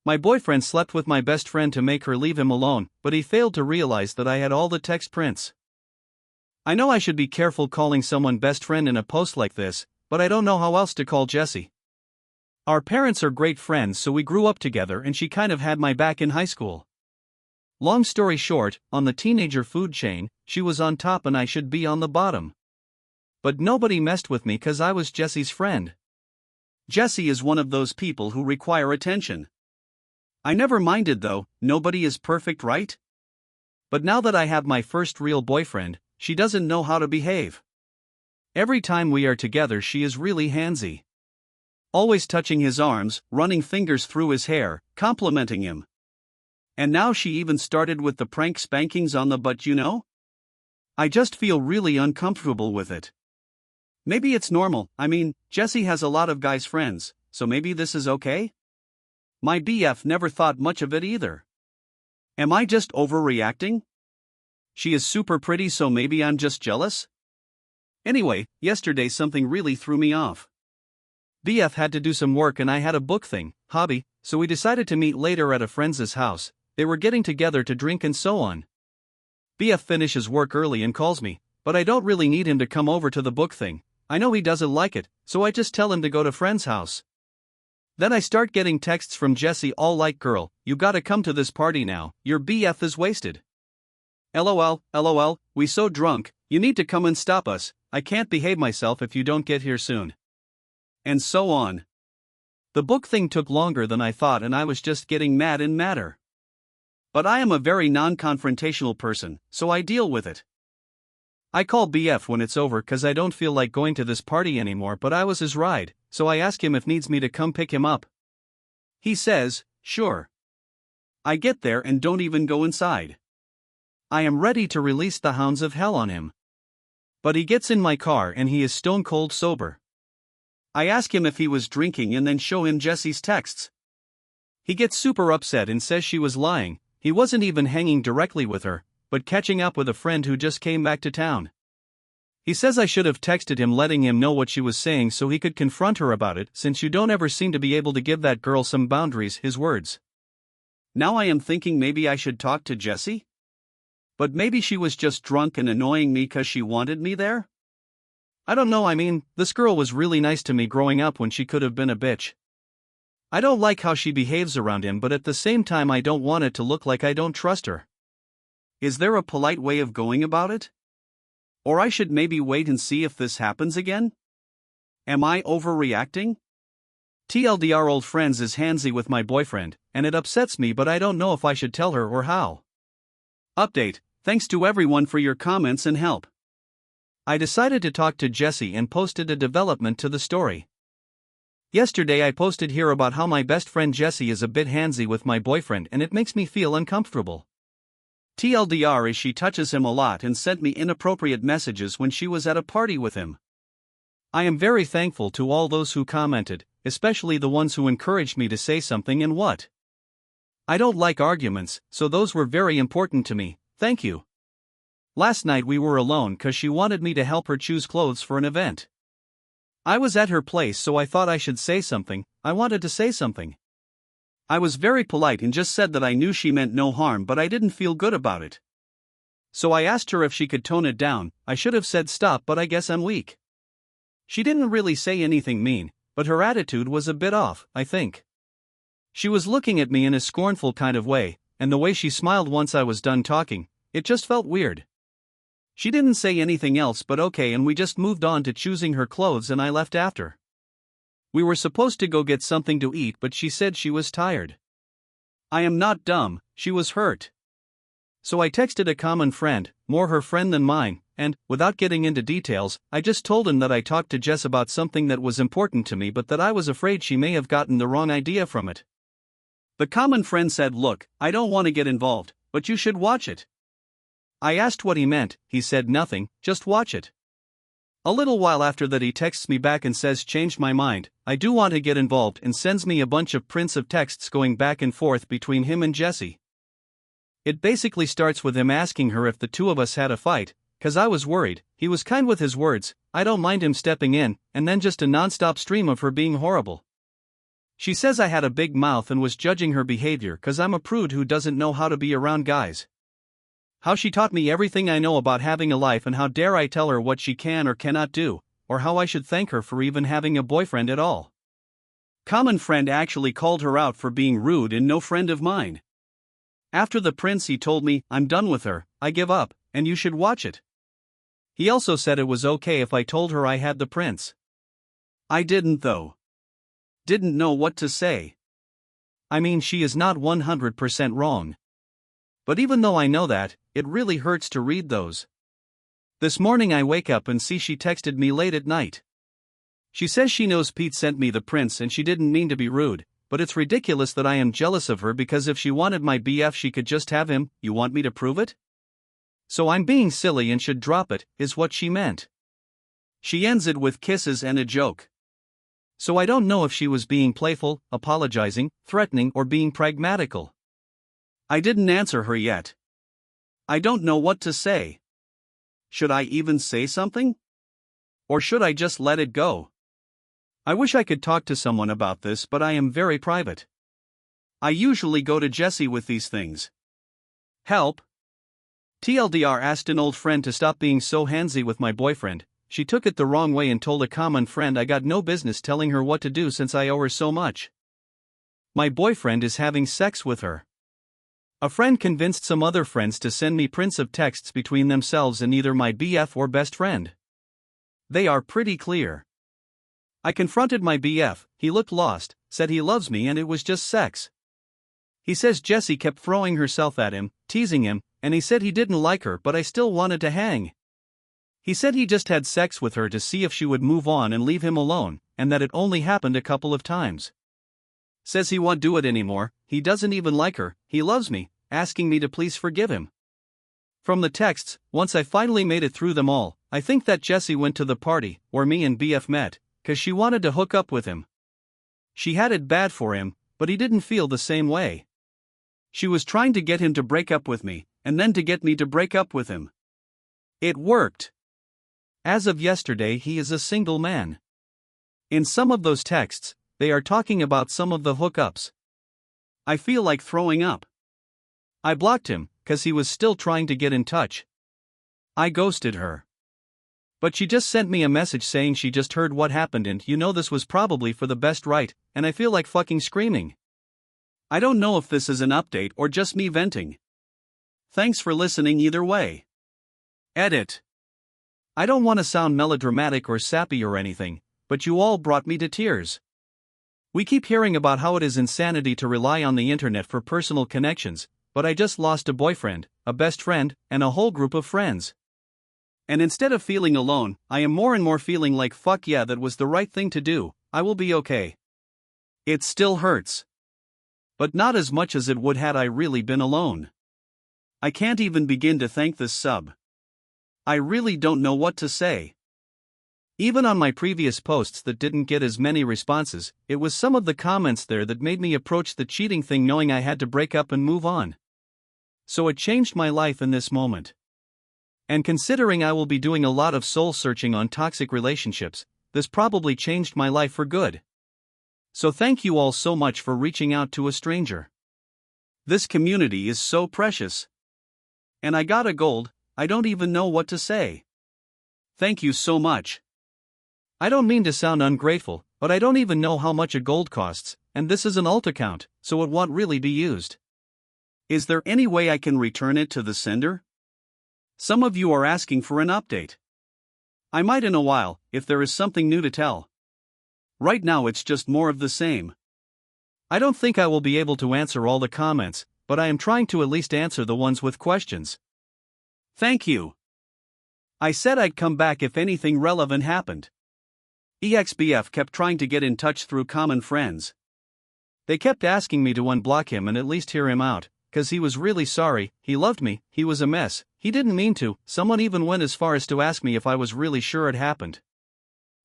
My boyfriend slept with my best friend to make her leave him alone, but he failed to realize that I had all the text prints. I know I should be careful calling someone best friend in a post like this, but I don't know how else to call Jessie. Our parents are great friends, so we grew up together and she kind of had my back in high school. Long story short, on the teenager food chain, she was on top and I should be on the bottom. But nobody messed with me cause I was Jessie's friend. Jessie is one of those people who require attention. I never minded though, nobody is perfect, right? But now that I have my first real boyfriend, she doesn't know how to behave. Every time we are together she is really handsy. Always touching his arms, running fingers through his hair, complimenting him. And now she even started with the prank spankings on the butt, you know? I just feel really uncomfortable with it. Maybe it's normal, I mean, Jessie has a lot of guys friends, so maybe this is okay? My BF never thought much of it either. Am I just overreacting? She is super pretty, so maybe I'm just jealous? Anyway, yesterday something really threw me off. BF had to do some work and I had a book thing, hobby, so we decided to meet later at a friend's house. They were getting together to drink and so on. BF finishes work early and calls me, but I don't really need him to come over to the book thing. I know he doesn't like it, so I just tell him to go to friend's house. Then I start getting texts from Jessie all like, girl, you gotta come to this party now, your BF is wasted. LOL, LOL, we so drunk, you need to come and stop us, I can't behave myself if you don't get here soon. And so on. The book thing took longer than I thought and I was just getting mad and madder. But I am a very non-confrontational person, so I deal with it. I call BF when it's over cause I don't feel like going to this party anymore, but I was his ride, so I ask him if needs me to come pick him up. He says, sure. I get there and don't even go inside. I am ready to release the hounds of hell on him. But he gets in my car and he is stone cold sober. I ask him if he was drinking and then show him Jessie's texts. He gets super upset and says she was lying, he wasn't even hanging directly with her, but catching up with a friend who just came back to town. He says I should have texted him letting him know what she was saying so he could confront her about it, since you don't ever seem to be able to give that girl some boundaries, his words. Now I am thinking maybe I should talk to Jessie? But maybe she was just drunk and annoying me cause she wanted me there? I don't know, I mean, this girl was really nice to me growing up when she could have been a bitch. I don't like how she behaves around him, but at the same time I don't want it to look like I don't trust her. Is there a polite way of going about it? Or I should maybe wait and see if this happens again? Am I overreacting? TLDR, old friends is handsy with my boyfriend, and it upsets me, but I don't know if I should tell her or how. Update, thanks to everyone for your comments and help. I decided to talk to Jessie and posted a development to the story. Yesterday I posted here about how my best friend Jessie is a bit handsy with my boyfriend and it makes me feel uncomfortable. TLDR is she touches him a lot and sent me inappropriate messages when she was at a party with him. I am very thankful to all those who commented, especially the ones who encouraged me to say something and what. I don't like arguments, so those were very important to me, thank you. Last night we were alone cause she wanted me to help her choose clothes for an event. I was at her place so I thought I should say something, I wanted to say something. I was very polite and just said that I knew she meant no harm, but I didn't feel good about it. So I asked her if she could tone it down. I should have said stop, but I guess I'm weak. She didn't really say anything mean, but her attitude was a bit off, I think. She was looking at me in a scornful kind of way, and the way she smiled once I was done talking, it just felt weird. She didn't say anything else but okay, and we just moved on to choosing her clothes and I left after. We were supposed to go get something to eat, but she said she was tired. I am not dumb, she was hurt. So I texted a common friend, more her friend than mine, and, without getting into details, I just told him that I talked to Jess about something that was important to me but that I was afraid she may have gotten the wrong idea from it. The common friend said, look, I don't want to get involved, but you should watch it. I asked what he meant, he said nothing, just watch it. A little while after that he texts me back and says changed my mind, I do want to get involved, and sends me a bunch of prints of texts going back and forth between him and Jessie. It basically starts with him asking her if the two of us had a fight, cause I was worried, he was kind with his words, I don't mind him stepping in, and then just a non-stop stream of her being horrible. She says I had a big mouth and was judging her behavior cause I'm a prude who doesn't know how to be around guys. How she taught me everything I know about having a life, and how dare I tell her what she can or cannot do, or how I should thank her for even having a boyfriend at all. Common friend actually called her out for being rude and no friend of mine. After the prince he told me, I'm done with her, I give up, and you should watch it. He also said it was okay if I told her I had the prince. I didn't though. Didn't know what to say. I mean, she is not 100% wrong. But even though I know that, it really hurts to read those. This morning I wake up and see she texted me late at night. She says she knows Pete sent me the prince and she didn't mean to be rude, but it's ridiculous that I am jealous of her because if she wanted my BF she could just have him. You want me to prove it? So I'm being silly and should drop it, is what she meant. She ends it with kisses and a joke. So I don't know if she was being playful, apologizing, threatening, or being pragmatical. I didn't answer her yet. I don't know what to say. Should I even say something? Or should I just let it go? I wish I could talk to someone about this, but I am very private. I usually go to Jesse with these things. Help! TLDR asked an old friend to stop being so handsy with my boyfriend. She took it the wrong way and told a common friend I got no business telling her what to do since I owe her so much. My boyfriend is having sex with her. A friend convinced some other friends to send me prints of texts between themselves and either my BF or best friend. They are pretty clear. I confronted my BF, he looked lost, said he loves me and it was just sex. He says Jessie kept throwing herself at him, teasing him, and he said he didn't like her but I still wanted to hang. He said he just had sex with her to see if she would move on and leave him alone, and that it only happened a couple of times. Says he won't do it anymore, he doesn't even like her, he loves me, asking me to please forgive him. From the texts, once I finally made it through them all, I think that Jessie went to the party, where me and BF met, cause she wanted to hook up with him. She had it bad for him, but he didn't feel the same way. She was trying to get him to break up with me, and then to get me to break up with him. It worked. As of yesterday he is a single man. In some of those texts, they are talking about some of the hookups. I feel like throwing up. I blocked him, cause he was still trying to get in touch. I ghosted her. But she just sent me a message saying she just heard what happened and you know this was probably for the best, right? And I feel like fucking screaming. I don't know if this is an update or just me venting. Thanks for listening either way. Edit. I don't want to sound melodramatic or sappy or anything, but you all brought me to tears. We keep hearing about how it is insanity to rely on the internet for personal connections, but I just lost a boyfriend, a best friend, and a whole group of friends. And instead of feeling alone, I am more and more feeling like fuck yeah, that was the right thing to do, I will be okay. It still hurts. But not as much as it would had I really been alone. I can't even begin to thank this sub. I really don't know what to say. Even on my previous posts that didn't get as many responses, it was some of the comments there that made me approach the cheating thing knowing I had to break up and move on. So it changed my life in this moment. And considering I will be doing a lot of soul searching on toxic relationships, this probably changed my life for good. So thank you all so much for reaching out to a stranger. This community is so precious. And I got a gold, I don't even know what to say. Thank you so much. I don't mean to sound ungrateful, but I don't even know how much a gold costs, and this is an alt account, so it won't really be used. Is there any way I can return it to the sender? Some of you are asking for an update. I might in a while, if there is something new to tell. Right now it's just more of the same. I don't think I will be able to answer all the comments, but I am trying to at least answer the ones with questions. Thank you. I said I'd come back if anything relevant happened. EXBF kept trying to get in touch through common friends. They kept asking me to unblock him and at least hear him out, cause he was really sorry, he loved me, he was a mess, he didn't mean to, someone even went as far as to ask me if I was really sure it happened.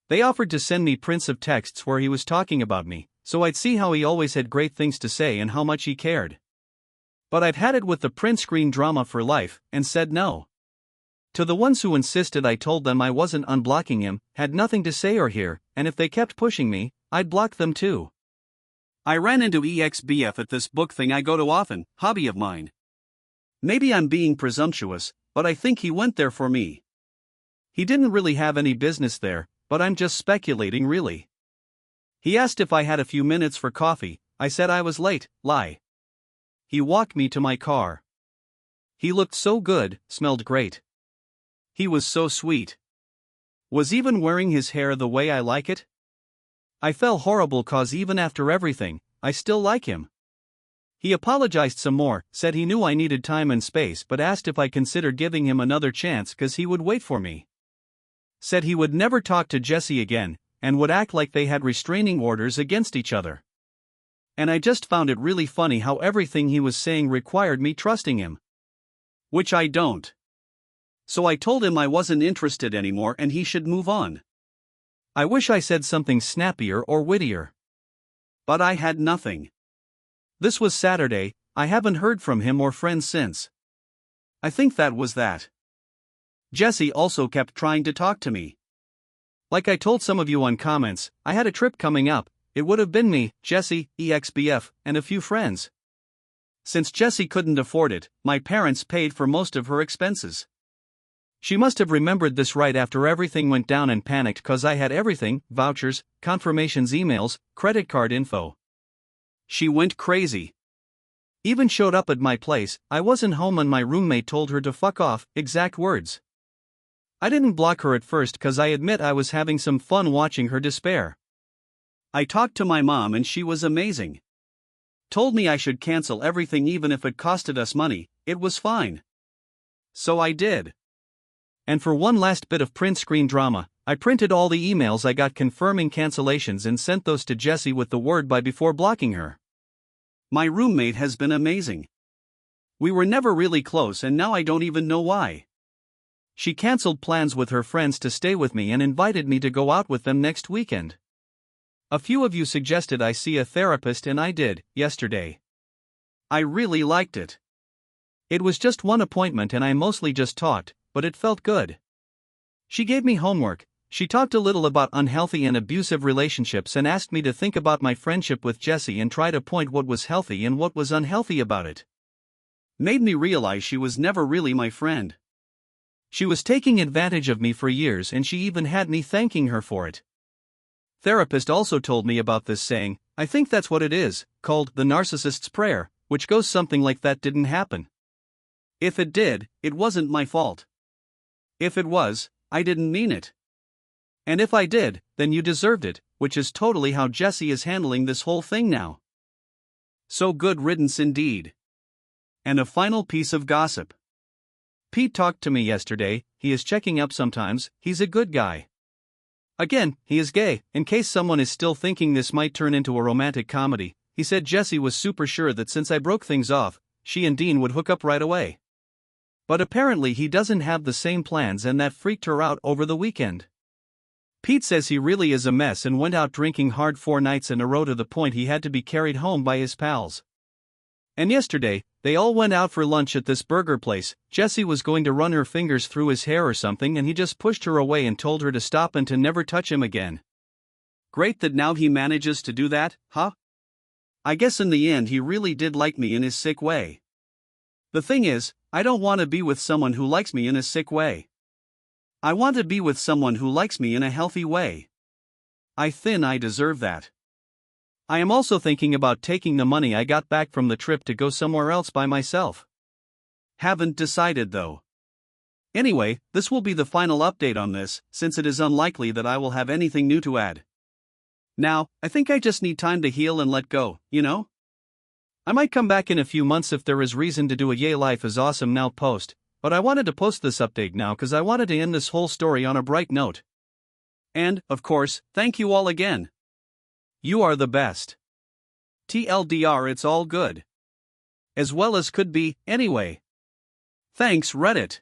They offered to send me prints of texts where he was talking about me, so I'd see how he always had great things to say and how much he cared. But I've had it with the print screen drama for life, and said no. To the ones who insisted I told them I wasn't unblocking him, had nothing to say or hear, and if they kept pushing me, I'd block them too. I ran into EXBF at this book thing I go to often, hobby of mine. Maybe I'm being presumptuous, but I think he went there for me. He didn't really have any business there, but I'm just speculating really. He asked if I had a few minutes for coffee. I said I was late, lie. He walked me to my car. He looked so good, smelled great. He was so sweet. Was even wearing his hair the way I like it? I felt horrible cause even after everything, I still like him. He apologized some more, said he knew I needed time and space but asked if I considered giving him another chance cause he would wait for me. Said he would never talk to Jessie again, and would act like they had restraining orders against each other. And I just found it really funny how everything he was saying required me trusting him. Which I don't. So I told him I wasn't interested anymore and he should move on. I wish I said something snappier or wittier. But I had nothing. This was Saturday, I haven't heard from him or friends since. I think that was that. Jessie also kept trying to talk to me. Like I told some of you on comments, I had a trip coming up. It would have been me, Jessie, EXBF, and a few friends. Since Jessie couldn't afford it, my parents paid for most of her expenses. She must have remembered this right after everything went down and panicked cause I had everything, vouchers, confirmations, emails, credit card info. She went crazy. Even showed up at my place. I wasn't home and my roommate told her to fuck off, exact words. I didn't block her at first cause I admit I was having some fun watching her despair. I talked to my mom and she was amazing. Told me I should cancel everything even if it costed us money, it was fine. So I did. And for one last bit of print screen drama, I printed all the emails I got confirming cancellations and sent those to Jessie with the word bye before blocking her. My roommate has been amazing. We were never really close and now I don't even know why. She canceled plans with her friends to stay with me and invited me to go out with them next weekend. A few of you suggested I see a therapist and I did, yesterday. I really liked it. It was just one appointment and I mostly just talked, but it felt good. She gave me homework. She talked a little about unhealthy and abusive relationships and asked me to think about my friendship with Jessie and try to point what was healthy and what was unhealthy about it. Made me realize she was never really my friend. She was taking advantage of me for years and she even had me thanking her for it. Therapist also told me about this saying, I think that's what it is, called the narcissist's prayer, which goes something like that didn't happen. If it did, it wasn't my fault. If it was, I didn't mean it. And if I did, then you deserved it, which is totally how Jessie is handling this whole thing now. So good riddance indeed. And a final piece of gossip. Pete talked to me yesterday. He is checking up sometimes. He's a good guy. Again, he is gay. In case someone is still thinking this might turn into a romantic comedy, he said Jessie was super sure that since I broke things off, she and Dean would hook up right away. But apparently he doesn't have the same plans and that freaked her out over the weekend. Pete says he really is a mess and went out drinking hard 4 nights in a row to the point he had to be carried home by his pals. And yesterday, they all went out for lunch at this burger place. Jessie was going to run her fingers through his hair or something and he just pushed her away and told her to stop and to never touch him again. Great that now he manages to do that, huh? I guess in the end he really did like me in his sick way. The thing is, I don't want to be with someone who likes me in a sick way. I want to be with someone who likes me in a healthy way. I deserve that. I am also thinking about taking the money I got back from the trip to go somewhere else by myself. Haven't decided though. Anyway, this will be the final update on this, since it is unlikely that I will have anything new to add. Now, I think I just need time to heal and let go, you know? I might come back in a few months if there is reason to do a Yay Life is Awesome Now post, but I wanted to post this update now because I wanted to end this whole story on a bright note. And, of course, thank you all again. You are the best. TLDR, it's all good. As well as could be, anyway. Thanks, Reddit.